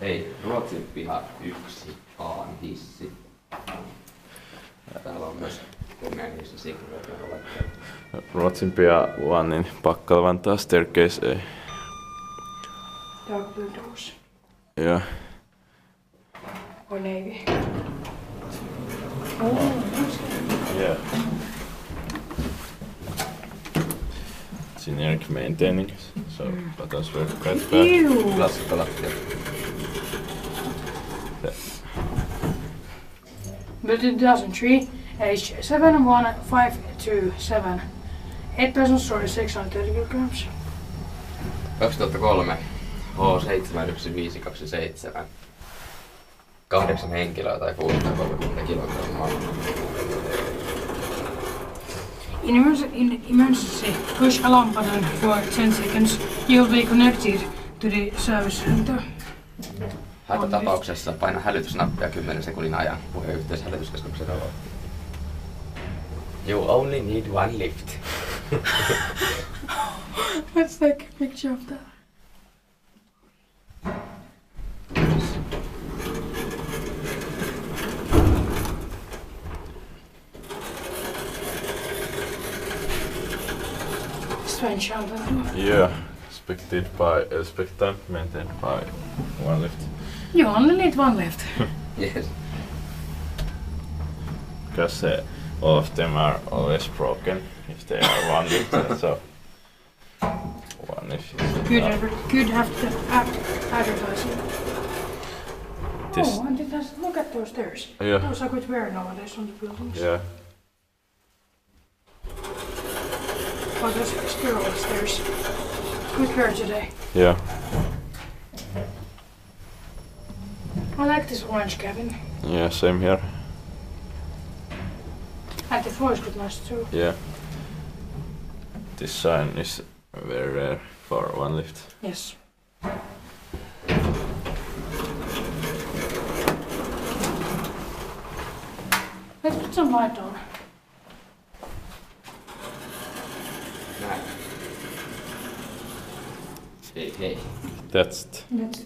Ei, Ruotsinpiha 1A hissi. Ja täällä on myös Koneen hissi signature. Ruotsinpiha 1 niin pakka Vantaa staircase ei. Dark blue doors. Yeah. Or navy. Oh, that's good. Yeah. Generic maintaining, so but that's very quite bad. Ew. Klassikko lattia. Built in 2003, age 71527. 8,000 stories, 630 kilograms. 2003 H71527. 8 henkilöä tai 630 kilogrammaa. In emergency, push alarm button for 10 seconds. You'll be connected to the service center. Hätätapauksessa paina hälytysnappia 10 sekunnin ajan. Puhe yhteys hälytyskeskuksen aloon. You only need one lift. Let's take a picture of that. Strange album. Yeah, expectant maintained by one lift. You only need one lift. Yes. Because all of them are always broken if they are one lift, so one if Good advertising. This, Oh, and look at those stairs. Yeah. Those are quite rare nowadays on the buildings. yeah, Oh, those are spiral stairs. Quite rare today. yeah, I like this orange cabin. yeah, same here, And the floor is quite nice too. yeah. This sign is very rare for one lift. Yes. Let's put some light on. Näin. Hei hei. That's Let's